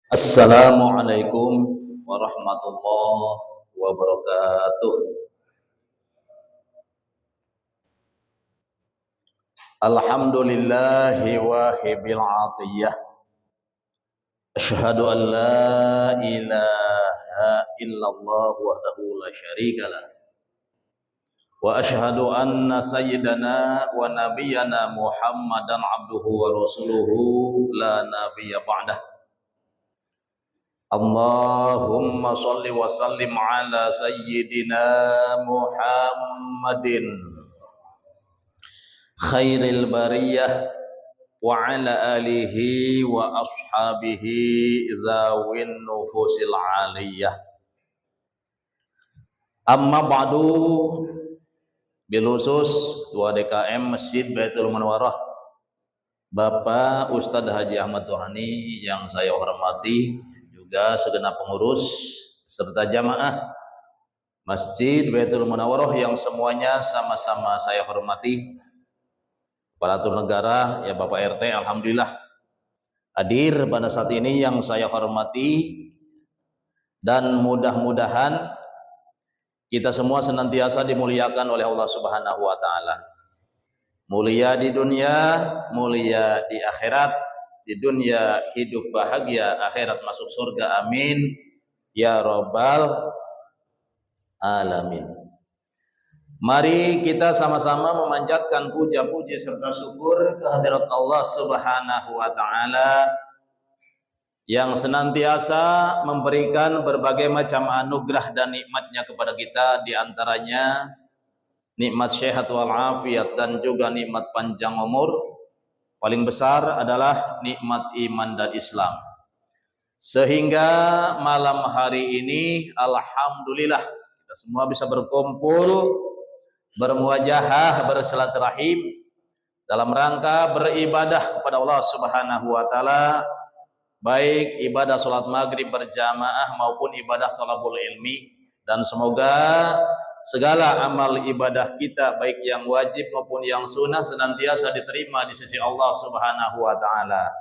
Assalamualaikum warahmatullahi wabarakatuh. Alhamdulillahi wahibil atiyah. Asyhadu an la ilaha illallah wahdahu la syarikalah. Wa asyhadu anna sayyidana wa nabiyyana Muhammadan abduhu wa rasuluhu la nabiyya ba'dah. Allahumma salli wa sallim ala sayyidina Muhammadin khairil bariyah wa ala alihi wa ashabihi dzawin nufusil aliyah. Amma ba'du, bil khusus Ketua DKM Masjid Baitul Munawwarah Bapak Ustadz Haji Ahmad Tuhani yang saya hormati, juga segenap pengurus serta jamaah Masjid Baitul Munawwarah yang semuanya sama-sama saya hormati. Aparatur negara, ya Bapak RT, alhamdulillah hadir pada saat ini yang saya hormati, dan mudah-mudahan kita semua senantiasa dimuliakan oleh Allah Subhanahu wa taala. Mulia di dunia, mulia di akhirat. Di dunia hidup bahagia, akhirat masuk surga, amin ya rabbal alamin. Mari kita sama-sama memanjatkan puja-puji serta syukur kehadirat Allah Subhanahu wa taala yang senantiasa memberikan berbagai macam anugerah dan nikmatnya kepada kita, di antaranya nikmat sehat wal afiat dan juga nikmat panjang umur. Paling besar adalah nikmat iman dan Islam. Sehingga malam hari ini alhamdulillah kita semua bisa berkumpul, bermuajahah, bersilaturahim dalam rangka beribadah kepada Allah Subhanahu wa taala, baik ibadah salat maghrib berjamaah maupun ibadah thalabul ilmi, dan semoga segala amal ibadah kita baik yang wajib maupun yang sunnah senantiasa diterima di sisi Allah Subhanahu wa taala.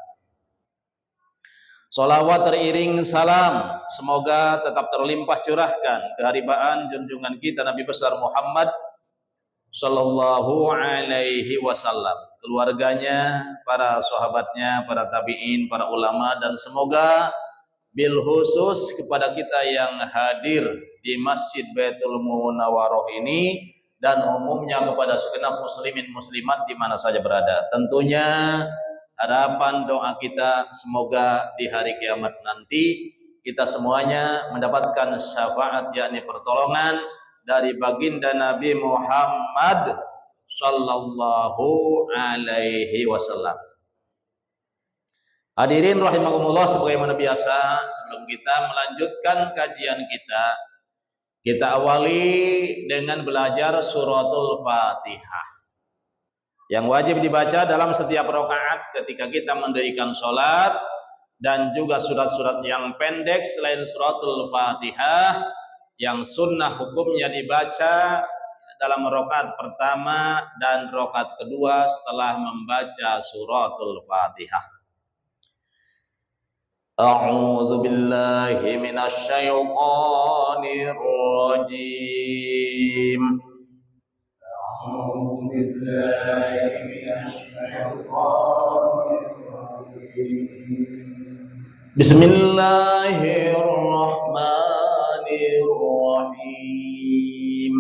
Sholawat teriring salam semoga tetap terlimpah curahkan keharibaan junjungan kita Nabi besar Muhammad sallallahu alaihi wasallam, keluarganya, para sahabatnya, para tabi'in, para ulama, dan semoga bil khusus kepada kita yang hadir di Masjid Baitul Munawwarah ini, dan umumnya kepada segenap muslimin muslimat di mana saja berada. Tentunya harapan doa kita semoga di hari kiamat nanti kita semuanya mendapatkan syafaat, yakni pertolongan dari baginda Nabi Muhammad sallallahu alaihi wasallam. Hadirin rahimakumullah, sebagaimana biasa, sebelum kita melanjutkan kajian kita awali dengan belajar suratul Fatihah yang wajib dibaca dalam setiap rakaat ketika kita mendirikan sholat, dan juga surat-surat yang pendek selain suratul Fatihah yang sunnah hukumnya dibaca dalam rakaat pertama dan rakaat kedua setelah membaca suratul Fatihah. A'udzu billahi minasy syaithanir rajim. A'udzu billahi minasy syaithanir rajim. Bismillahirrahmanirrahim.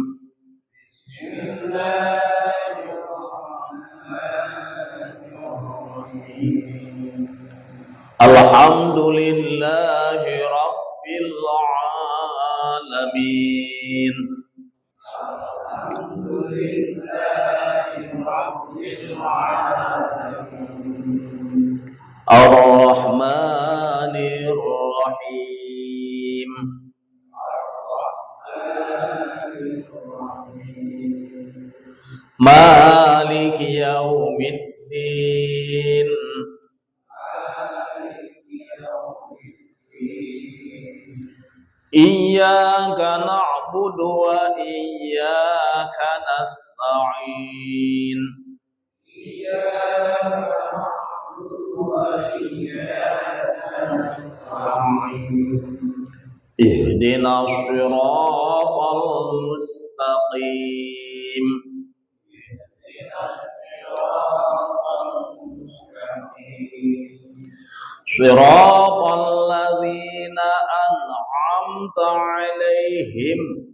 Bismillahirrahmanirrahim. Alhamdulillahi rabbil alamin. Alhamdulillahi rabbil alamin. Ar-Rahmanir Rahim. Ar-Rahmanir Rahim. Maliki yaumiddin. Iyyaka na'budu wa iyyaka nasta'in. Iyyaka na'budu wa iyyaka nasta'in. ihdinas siratal mustaqim siratal ladzina an'amta 'alaihim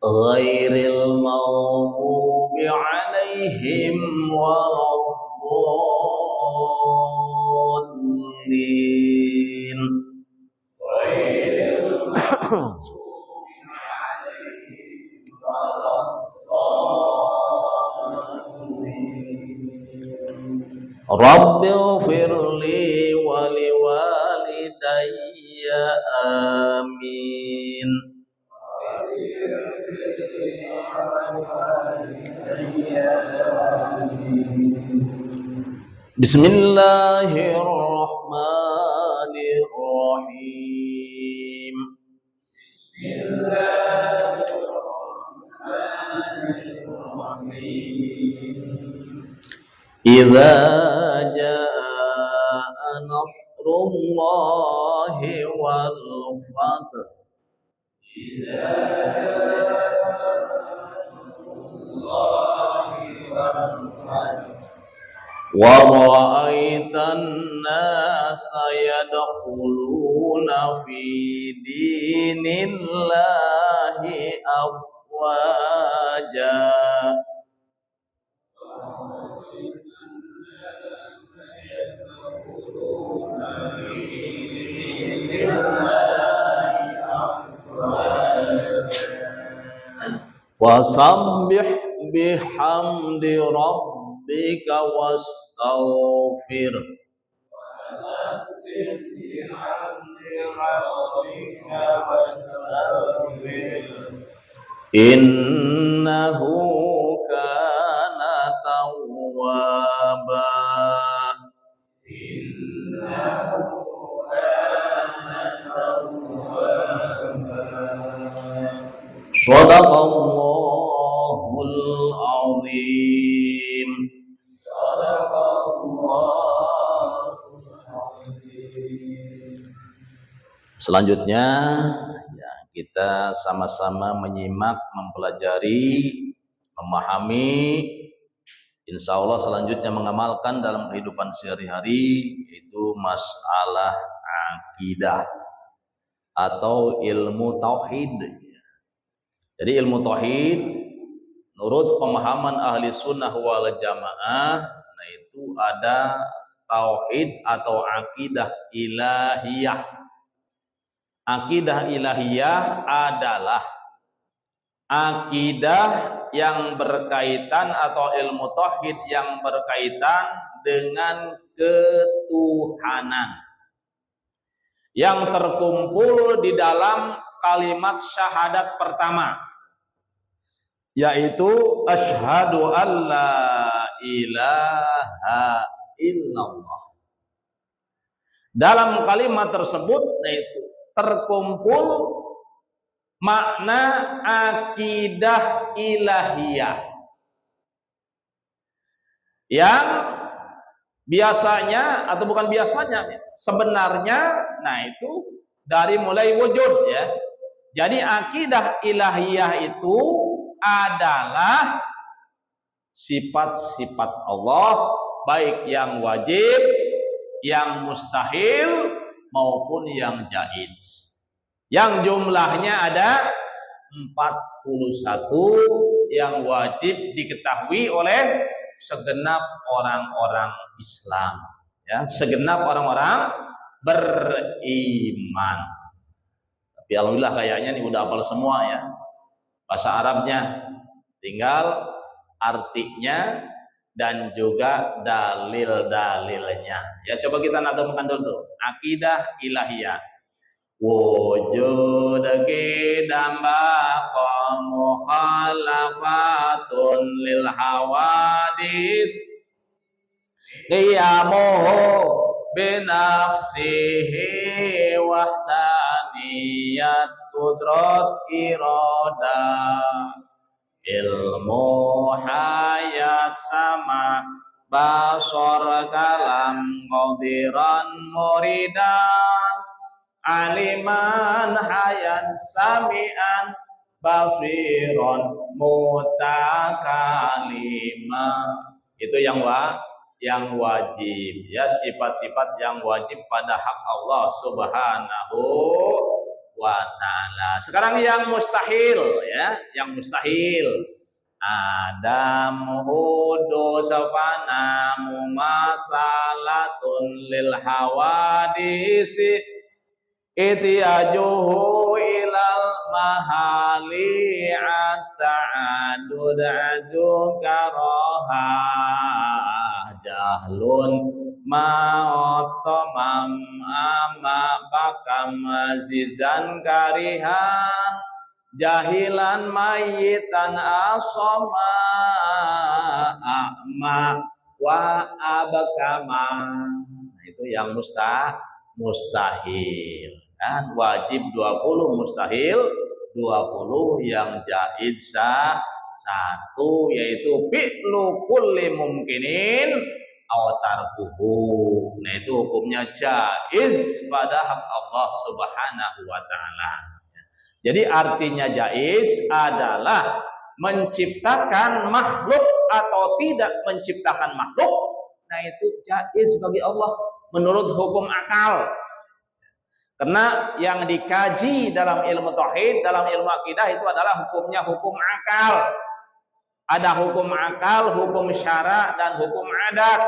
ghairil maghdubi 'alaihim waladdallin. Rabbi ighfirli wa liwalidayya amin. Bismillahirrahmanirrahim. Idza jaa nasrullahi wal fath wa ra'aitan nasa yadkhuluna fi dinillahi afwaja wasabbih bihamdi rabbika wastaghfir innahu kana tawwaba. Shadaqallahul azim. Selanjutnya ya, kita sama-sama menyimak, mempelajari, memahami, insya Allah selanjutnya mengamalkan dalam kehidupan sehari-hari, yaitu masalah akidah atau ilmu tauhid. Jadi ilmu tauhid menurut pemahaman ahli sunnah wal jamaah, nah itu ada tauhid atau akidah ilahiyah. Akidah ilahiyah adalah akidah yang berkaitan atau ilmu tauhid yang berkaitan dengan ketuhanan yang terkumpul di dalam kalimat syahadat pertama, yaitu asyhadu alla ilaha illallah. Dalam kalimat tersebut yaitu terkumpul makna akidah ilahiyah yang biasanya atau bukan biasanya sebenarnya, nah itu dari mulai wujud ya. Jadi akidah ilahiyah itu adalah sifat-sifat Allah, baik yang wajib, yang mustahil, maupun yang jaiz. Yang jumlahnya ada 41 yang wajib diketahui oleh segenap orang-orang Islam. Ya, segenap orang-orang beriman. Tapi alhamdulillah kayaknya ini udah hafal semua ya bahasa Arabnya, tinggal artinya dan juga dalil-dalilnya. Ya coba kita nadamkan dulu. Akidah ilahiyah. Wujud kidamba mukhalafatun lil hawadis qiyamuhu binafsihi wahdaniyat qudrat iradah ilmu hayat sama basor kalam qadiran muridan aliman hayan samian basiron mutakalima. Itu yang wajib ya, sifat-sifat yang wajib pada hak Allah Subhanahu wa taala. Sekarang yang mustahil ya, yang mustahil. Adam hudu safana mumatsalatun lil hawadisi itiyajuhu ilal mahali at-ta'adud azukaroha jahlun maut somam ama bakam azizan karihan jahilan mayitan asoma a'ma wa abkama. Nah, itu yang mustahil kan, wajib 20, mustahil 20, yang jaiz 1, yaitu fi'lu kulli mumkinin aw tarkuhu. Nah, itu hukumnya jaiz pada hak Allah Subhanahu wa taala. Jadi artinya jaiz adalah menciptakan makhluk atau tidak menciptakan makhluk. Nah, itu jaiz bagi Allah menurut hukum akal. Karena yang dikaji dalam ilmu tauhid, dalam ilmu akidah itu adalah hukumnya hukum akal. Ada hukum akal, hukum syara, dan hukum adat.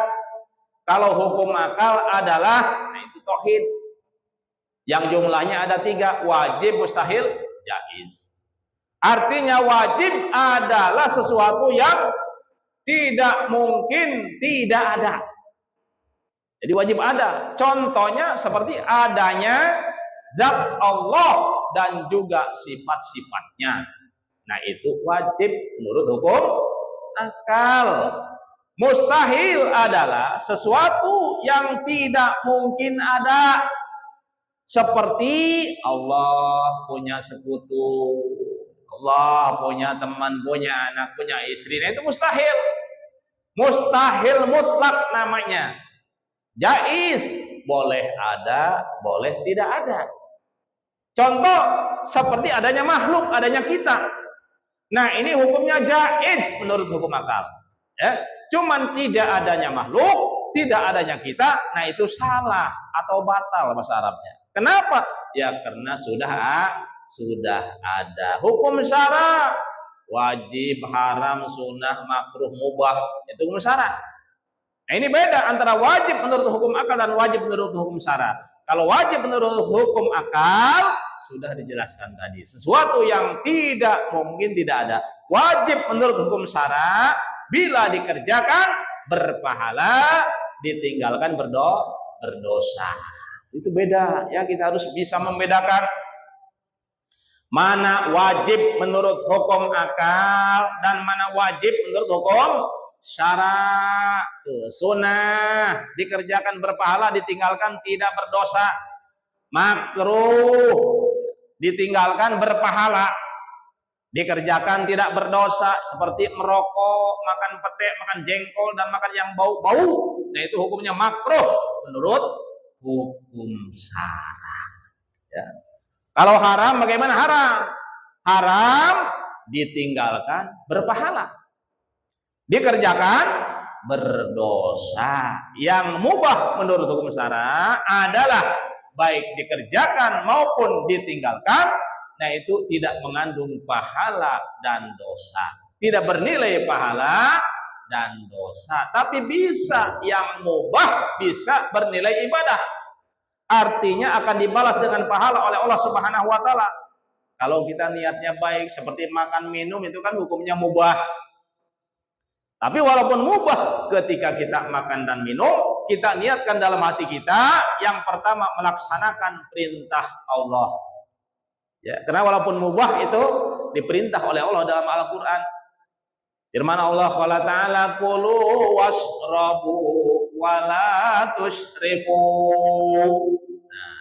Kalau hukum akal adalah, nah itu tauhid. Yang jumlahnya ada 3, wajib, mustahil, jaiz. Artinya wajib adalah sesuatu yang tidak mungkin tidak ada. Jadi wajib ada. Contohnya seperti adanya zat Allah dan juga sifat-sifatnya. Nah, itu wajib menurut hukum akal. Mustahil adalah sesuatu yang tidak mungkin ada. Seperti Allah punya sekutu, Allah punya teman, punya anak, punya istri. Nah, itu mustahil. Mustahil mutlak namanya. Jaiz, boleh ada, boleh tidak ada. Contoh seperti adanya makhluk, adanya kita. Nah, ini hukumnya jaiz menurut hukum akal. Ya, cuman tidak adanya makhluk, tidak adanya kita, nah itu salah atau batal bahasa Arabnya. Kenapa? Ya karena sudah ada hukum syara, wajib, haram, sunnah, makruh, mubah, itu hukum syara. Nah, ini beda antara wajib menurut hukum akal dan wajib menurut hukum syara. Kalau wajib menurut hukum akal sudah dijelaskan tadi, sesuatu yang tidak mungkin tidak ada. Wajib menurut hukum syara, bila dikerjakan berpahala, ditinggalkan berdosa. Itu beda ya, kita harus bisa membedakan mana wajib menurut hukum akal dan mana wajib menurut hukum syara. Sunnah dikerjakan berpahala, ditinggalkan tidak berdosa. Makruh ditinggalkan berpahala, dikerjakan tidak berdosa, seperti merokok, makan pete, makan jengkol, dan makan yang bau-bau. Nah, itu hukumnya makruh menurut hukum syara. Ya. Kalau haram, bagaimana haram? Haram ditinggalkan berpahala, dikerjakan berdosa. Yang mubah menurut hukum syara adalah baik dikerjakan maupun ditinggalkan, nah itu tidak mengandung pahala dan dosa, tidak bernilai pahala dan dosa, tapi bisa yang mubah bisa bernilai ibadah. Artinya akan dibalas dengan pahala oleh Allah Subhanahu wa taala. Kalau kita niatnya baik, seperti makan minum itu kan hukumnya mubah. Tapi walaupun mubah, ketika kita makan dan minum, kita niatkan dalam hati kita yang pertama melaksanakan perintah Allah. Ya, karena walaupun mubah itu diperintah oleh Allah dalam Al-Qur'an. Firman Allah Ta'ala, "Kulu wasrabu wa la tusrifu." Nah,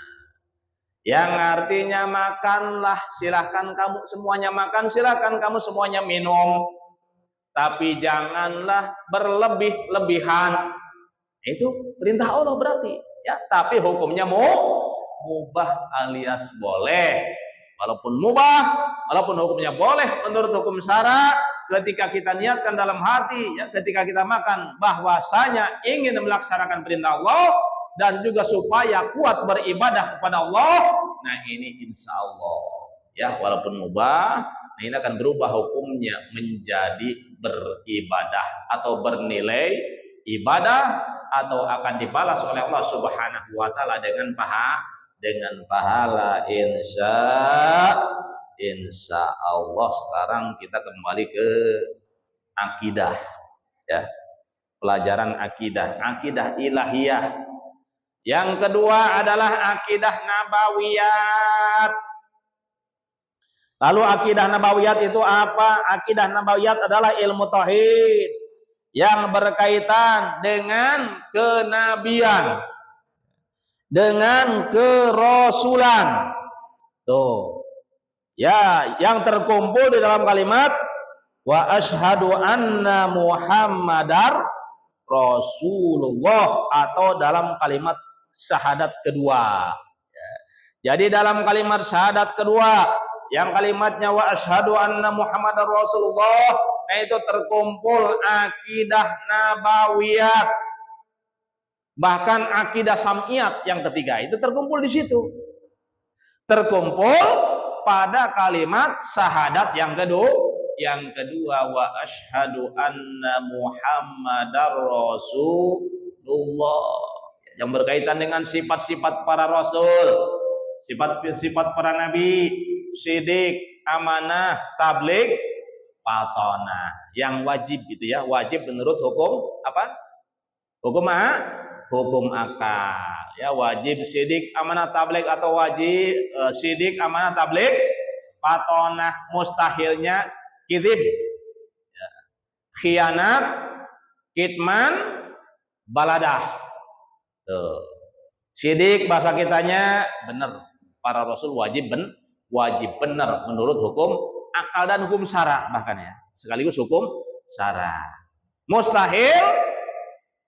Yang artinya makanlah, silahkan kamu semuanya makan, silahkan kamu semuanya minum. Tapi janganlah berlebih-lebihan. Itu perintah Allah berarti. Ya, tapi hukumnya mubah alias boleh. Walaupun mubah, walaupun hukumnya boleh menurut hukum syara, ketika kita niatkan dalam hati, ya, ketika kita makan bahwasanya ingin melaksanakan perintah Allah dan juga supaya kuat beribadah kepada Allah, nah ini insya Allah, ya walaupun mubah, nah ini akan berubah hukumnya menjadi beribadah atau bernilai ibadah atau akan dibalas oleh Allah Subhanahu wa taala dengan pahala insya Allah. Sekarang kita kembali ke akidah, ya, pelajaran akidah ilahiyah. Yang kedua adalah akidah nabawiyat. Lalu akidah nabawiyat itu apa? Akidah nabawiyat adalah ilmu tauhid yang berkaitan dengan kenabian, dengan kerasulan. Tuh. Ya, yang terkumpul di dalam kalimat wa asyhadu anna Muhammadar Rasulullah atau dalam kalimat syahadat kedua. Ya. Jadi dalam kalimat syahadat kedua yang kalimatnya wa asyhadu anna Muhammadar Rasulullah, nah itu terkumpul akidah nabawiyat. Bahkan akidah sam'iyat yang ketiga itu terkumpul di situ. Terkumpul pada kalimat syahadat yang kedua wa asyhadu anna Muhammadar Rasulullah, yang berkaitan dengan sifat-sifat para rasul, sifat-sifat para nabi, sidik, amanah, tabligh, patonah, yang wajib gitu ya, wajib menurut hukum apa? Hukum akal, ya wajib sidik, amanah, tabligh, atau wajib sidik, amanah, tabligh, patonah, mustahilnya kizib, ya, khianat, kitman, baladah. Tuh. Sidik bahasa kitanya benar, para rasul wajib benar menurut hukum akal dan hukum syara, bahkan ya sekaligus hukum syara. Mustahil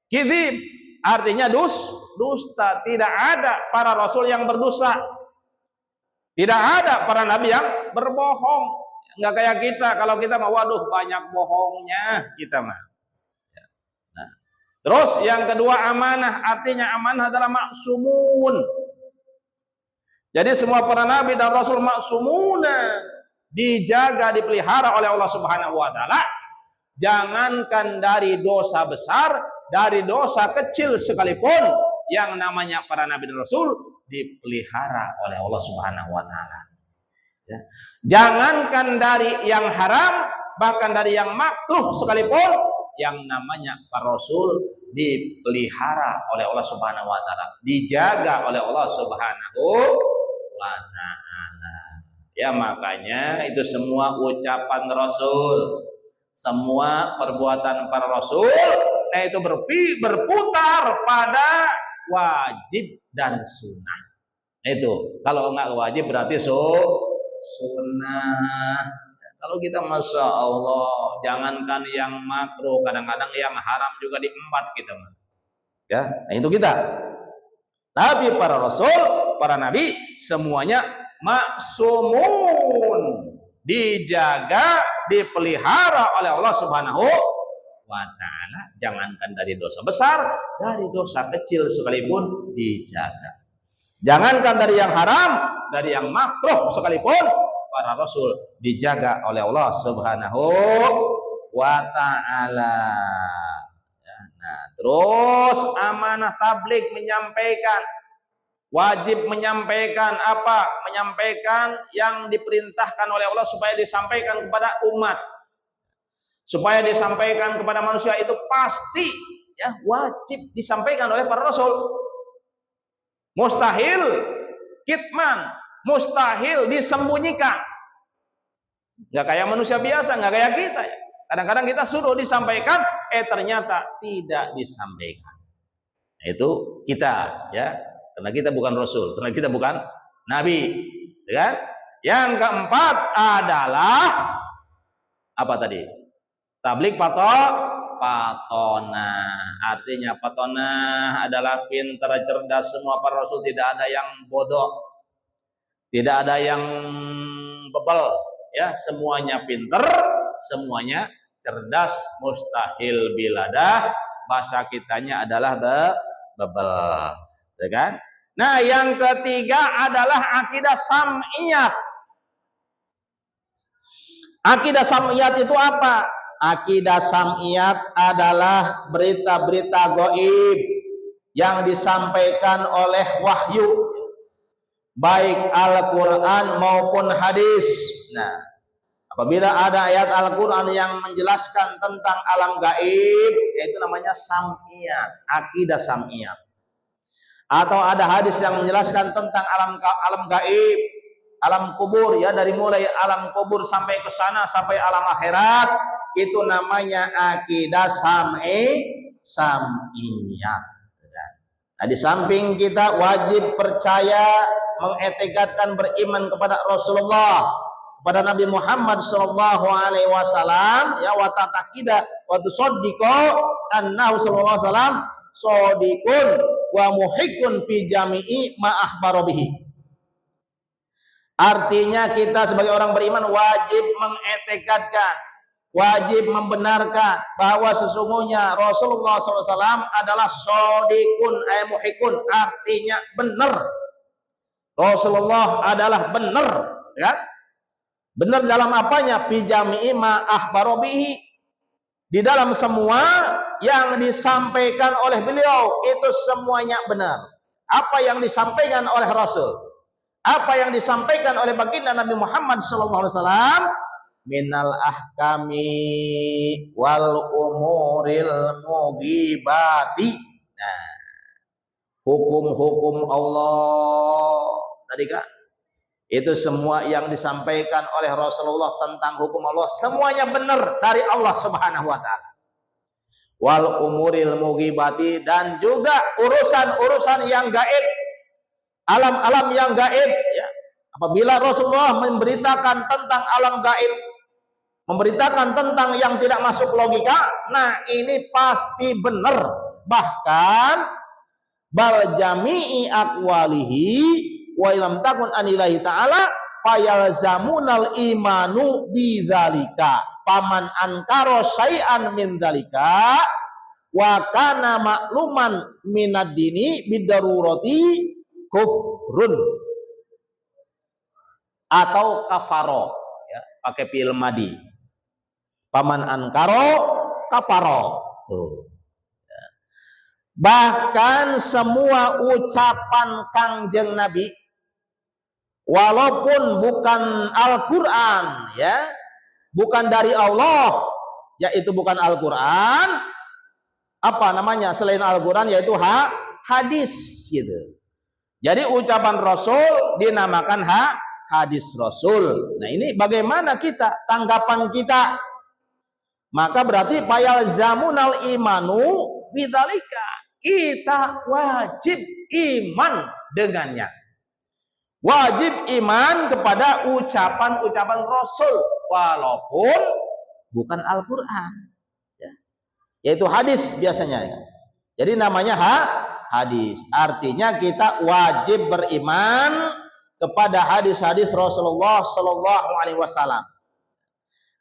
kizib artinya dusta, tidak ada para rasul yang berdosa, tidak ada para nabi yang berbohong. Nggak kayak kita, kalau kita mah waduh banyak bohongnya kita mah. Nah, terus yang kedua amanah, artinya amanah adalah maksumun. Jadi semua para nabi dan rasul maksumuna, dijaga, dipelihara oleh Allah Subhanahu wa taala. Jangankan dari dosa besar, dari dosa kecil sekalipun, yang namanya para nabi dan rasul dipelihara oleh Allah Subhanahu wa taala. Ya. Jangankan dari yang haram, bahkan dari yang makruh sekalipun, yang namanya para rasul dipelihara oleh Allah Subhanahu wa taala, dijaga oleh Allah Subhanahu wa taala. Ya, makanya itu semua ucapan rasul, semua perbuatan para rasul, nah itu berputar pada wajib dan sunnah. Itu kalau enggak wajib berarti sunnah. Kalau kita masya Allah, jangankan yang makruh, kadang-kadang yang haram juga diempat kita. Ya, nah itu kita. Tapi para rasul, para nabi semuanya maksumun, dijaga, dipelihara oleh Allah Subhanahu wa taala. Jangankan dari dosa besar, dari dosa kecil sekalipun dijaga. Jangankan dari yang haram, dari yang makruh sekalipun, para rasul dijaga oleh Allah Subhanahu wa taala. Nah, terus amanah tabligh, menyampaikan, wajib menyampaikan apa? Menyampaikan yang diperintahkan oleh Allah supaya disampaikan kepada umat, supaya disampaikan kepada manusia, itu pasti ya wajib disampaikan oleh para rasul. Mustahil kitman, mustahil disembunyikan. Nggak kayak manusia biasa, nggak kayak kita ya. Kadang-kadang kita suruh disampaikan, ternyata tidak disampaikan. Nah, itu kita ya, karena kita bukan rasul, karena kita bukan nabi, kan? Yang keempat adalah apa tadi? Tablik patona. Artinya patona adalah pintar, cerdas. Semua para rasul, tidak ada yang bodoh, tidak ada yang bebel, ya, semuanya pintar, semuanya cerdas, mustahil biladah. Bahasa kitanya adalah bebel, ya kan? Nah, yang ketiga adalah akidah sam'iyat. Akidah sam'iyat itu apa? Akidah sam'iyat adalah berita-berita gaib yang disampaikan oleh wahyu, baik Al-Quran maupun hadis. Nah, apabila ada ayat Al-Quran yang menjelaskan tentang alam gaib, itu namanya sam'iyat, akidah sam'iyat. Atau ada hadis yang menjelaskan tentang alam gaib, alam kubur, ya, dari mulai alam kubur sampai ke sana, sampai alam akhirat, itu namanya akidah sam'iyat. Nah, di samping kita wajib percaya, mengetikadkan, beriman kepada Rasulullah, kepada Nabi Muhammad sallallahu alaihi wasallam, ya, wa ta'taqida wa tusaddiqo annahu sallallahu alaihi wasallam shadiqun wa muhiqqun fi jami'i ma akhbara bihi. Artinya kita sebagai orang beriman wajib mengetikadkan, wajib membenarkan bahwa sesungguhnya Rasulullah SAW adalah shadiqun ay muhiqqun, artinya benar. Rasulullah adalah benar, ya. Benar dalam apanya? Fi jami'i ma akhbara bihi, di dalam semua yang disampaikan oleh beliau itu semuanya benar. Apa yang disampaikan oleh Rasul, apa yang disampaikan oleh baginda Nabi Muhammad SAW, minal ahkami wal umuril mughibati. Nah, hukum-hukum Allah tadi kan, itu semua yang disampaikan oleh Rasulullah tentang hukum Allah semuanya benar dari Allah Subhanahu wa taala. Wal umuril mughibati, dan juga urusan-urusan yang gaib, alam-alam yang gaib, ya. Apabila Rasulullah memberitakan tentang alam gaib, memberitakan tentang yang tidak masuk logika, nah ini pasti benar. Bahkan bal jami'i aqwalihi wa lam takun anillahi ta'ala fayalzamunal imanu bidzalika paman ankara syai'an min dzalika wa kana makluman minad dini bidarurati kufrun atau kafaro, ya, pakai fi'il madi. Paman ankaro kafaro. Tuh. Ya. Bahkan semua ucapan Kangjeng Nabi, walaupun bukan Al-Quran, ya, bukan dari Allah, yaitu bukan Al-Quran, apa namanya selain Al-Quran, yaitu hadis, gitu. Jadi ucapan Rasul dinamakan hadis Rasul. Nah, ini bagaimana kita, tanggapan kita? Maka berarti payal zamunal imanu bidzalika, kita wajib iman dengannya. Wajib iman kepada ucapan-ucapan Rasul walaupun bukan Al-Quran, ya. Yaitu hadis biasanya, ya. Jadi namanya hadis. Artinya kita wajib beriman kepada hadis-hadis Rasulullah Sallallahu Alaihi Wasallam.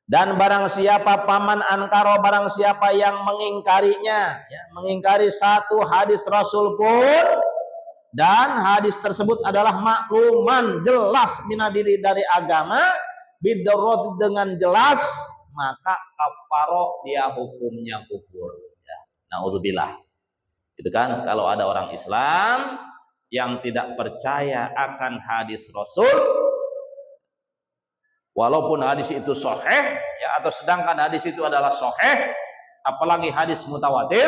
Dan barang siapa paman ankaro, barang siapa yang mengingkarinya, ya, mengingkari satu hadis Rasul pun, dan hadis tersebut adalah makluman jelas minadiri dari agama, bidarrat dengan jelas, maka kafaro, dia hukumnya kufur, ya. Naudzubillah. Itu kan kalau ada orang Islam yang tidak percaya akan hadis Rasul, walaupun hadis itu sahih, ya, atau sedangkan hadis itu adalah sahih, apalagi hadis mutawatir,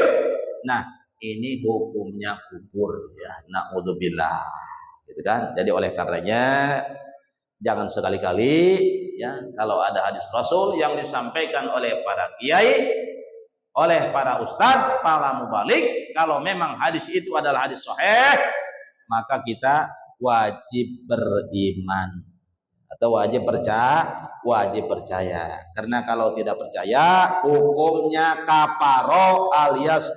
nah ini hukumnya kufur, ya. Naudzubillah, gitu kan. Jadi oleh karenanya jangan sekali-kali, ya, kalau ada hadis Rasul yang disampaikan oleh para kiai, oleh para ustadz, para mubalik, kalau memang hadis itu adalah hadis sahih, maka kita wajib beriman atau wajib percaya. Karena kalau tidak percaya hukumnya kafaro alias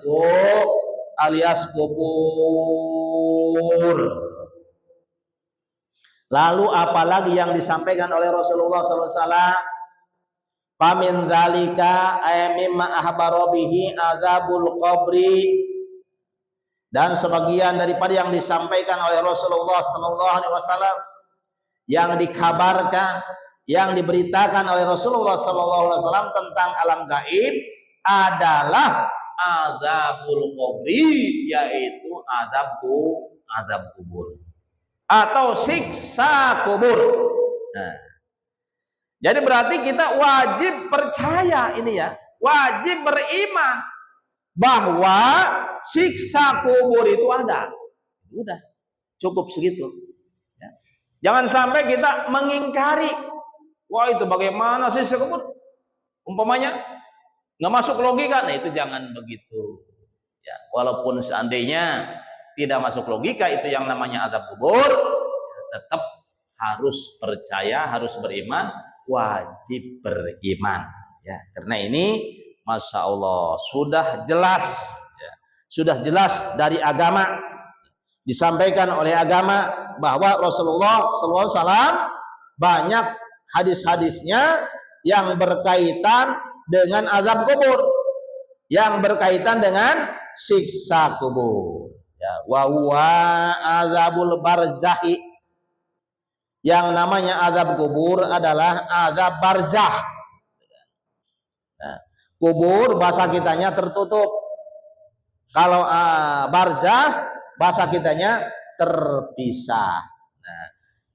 kufur. Lalu apalagi yang disampaikan oleh Rasulullah SAW? Pamin zalika mimma ahbara bihi azabul qabri, dan sebagian daripada yang disampaikan oleh Rasulullah SAW, yang dikabarkan, yang diberitakan oleh Rasulullah SAW tentang alam gaib adalah azabul qabri, yaitu azab kubur atau siksa kubur. Nah, jadi berarti kita wajib percaya ini ya, wajib beriman bahwa siksa kubur itu ada. Udah, cukup segitu. Ya. Jangan sampai kita mengingkari. Wah, itu bagaimana siksa kubur? Umpamanya nggak masuk logika, nah itu jangan begitu. Ya, walaupun seandainya tidak masuk logika itu yang namanya azab kubur, tetap harus percaya, harus beriman, wajib beriman. Ya, karena ini Masya Allah sudah jelas, ya, sudah jelas dari agama, disampaikan oleh agama bahwa Rasulullah SAW banyak hadis-hadisnya yang berkaitan dengan azab kubur, yang berkaitan dengan siksa kubur. Ya, wa huwa azabul barzakhi. Yang namanya azab kubur adalah azab barzakh. Nah, kubur bahasa kitanya tertutup. Kalau barzakh bahasa kitanya terpisah. Nah,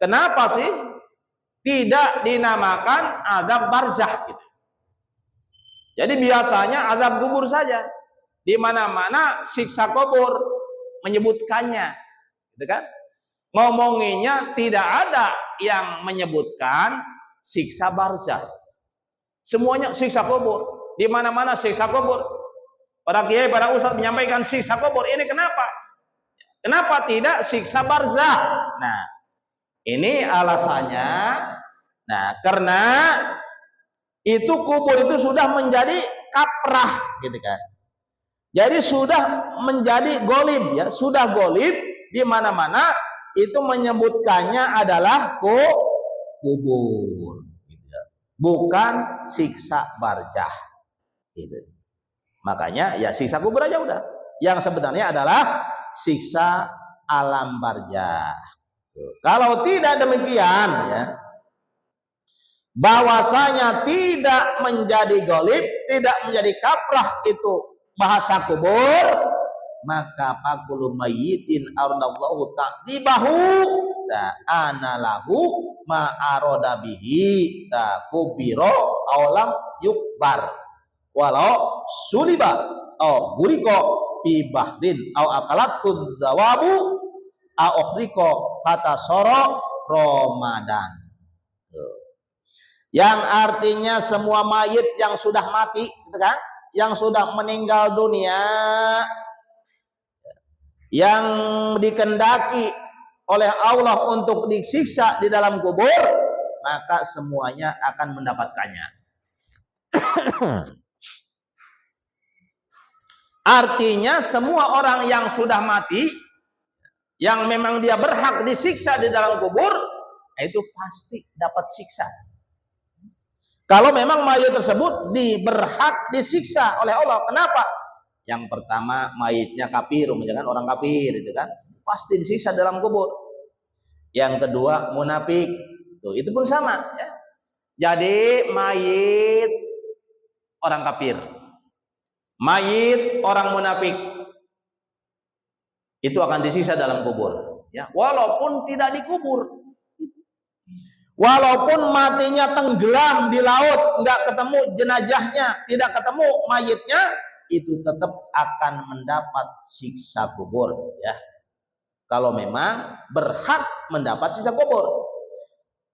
kenapa sih tidak dinamakan azab barzakh gitu? Jadi biasanya azab kubur saja. Di mana-mana siksa kubur menyebutkannya, gitu kan? Ngomonginnya tidak ada yang menyebutkan siksa barzakh. Semuanya siksa kubur. Di mana-mana siksa kubur. Para kiai, para ustadz menyampaikan siksa kubur. Ini kenapa? Kenapa tidak siksa barzakh? Nah, ini alasannya. Nah, karena itu kubur itu sudah menjadi kaprah, gitu kan? Jadi sudah menjadi golib, ya, sudah golib di mana-mana. Itu menyebutkannya adalah kubur, gitu. Bukan siksa barzakh, gitu. Makanya ya siksa kubur aja udah. Yang sebenarnya adalah siksa alam barzakh. Kalau tidak demikian, ya, bahwasanya tidak menjadi golib, tidak menjadi kaprah itu bahasa kubur, maka pakulu mayyitin ardallahu ta'dibahu ta'ana lahu ma'aroda bihi ta'kubiro awlam yukbar walau suliba au guriko fi bahdin au akalat kudzawabu au ukhriko kata soro Ramadan. Yang artinya semua mayit yang sudah mati, gitu kan? Yang sudah meninggal dunia, yang dikendaki oleh Allah untuk disiksa di dalam kubur, maka semuanya akan mendapatkannya. Artinya semua orang yang sudah mati, yang memang dia berhak disiksa di dalam kubur, itu pasti dapat siksa. Kalau memang mayit tersebut berhak disiksa oleh Allah. Kenapa? Yang pertama, mayitnya kafir, menjadikan orang kafir, itu kan pasti disiksa dalam kubur. Yang kedua, munafik, itu pun sama, ya. Jadi mayit orang kafir, mayit orang munafik, itu akan disiksa dalam kubur, ya, walaupun tidak dikubur, walaupun matinya tenggelam di laut, nggak ketemu jenazahnya, tidak ketemu mayitnya, itu tetap akan mendapat siksa kubur, ya. Kalau memang berhak mendapat siksa kubur.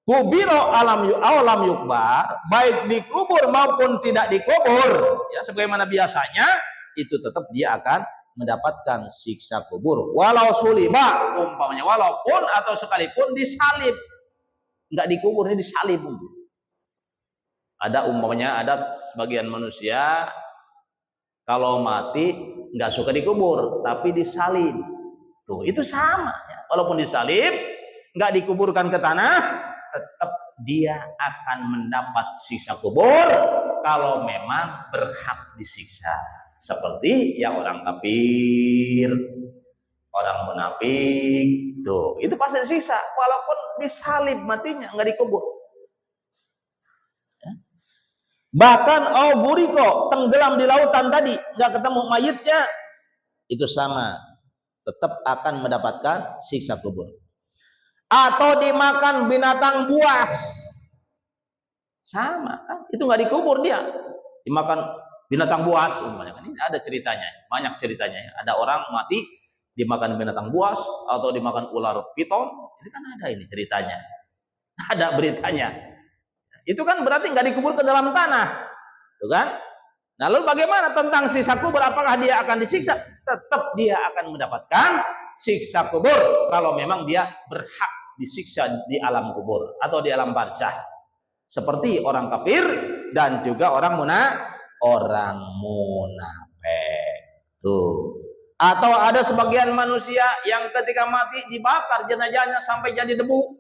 Kubiro alam yukbar, baik dikubur maupun tidak dikubur, ya, sebagaimana biasanya, itu tetap dia akan mendapatkan siksa kubur. Walau suliba, umpamanya walaupun atau sekalipun disalib, nggak dikubur, ini disalib. Ada umpamanya ada sebagian manusia kalau mati nggak suka dikubur, tapi disalib. Tuh, itu sama. Walaupun disalib, nggak dikuburkan ke tanah, tetap dia akan mendapat siksa kubur kalau memang berhak disiksa. Seperti yang orang kafir, orang munafik, tuh itu pasti disiksa. Walaupun disalib matinya nggak dikubur. Bahkan buriko tenggelam di lautan tadi nggak ketemu mayitnya, itu sama, tetap akan mendapatkan siksa kubur. Atau dimakan binatang buas, sama kan? Itu nggak dikubur dia, dimakan binatang buas. Ini ada ceritanya, banyak ceritanya. Ada orang mati dimakan binatang buas atau dimakan ular piton. Ini kan ada ini ceritanya, ada beritanya. Itu kan berarti nggak dikubur ke dalam tanah, tuh kan? Nah, lalu bagaimana tentang siksa kubur? Apakah dia akan disiksa? Tetap dia akan mendapatkan siksa kubur kalau memang dia berhak disiksa di alam kubur atau di alam barzah, seperti orang kafir dan juga orang munafik. Tuh. Atau ada sebagian manusia yang ketika mati dibakar jenazahnya sampai jadi debu.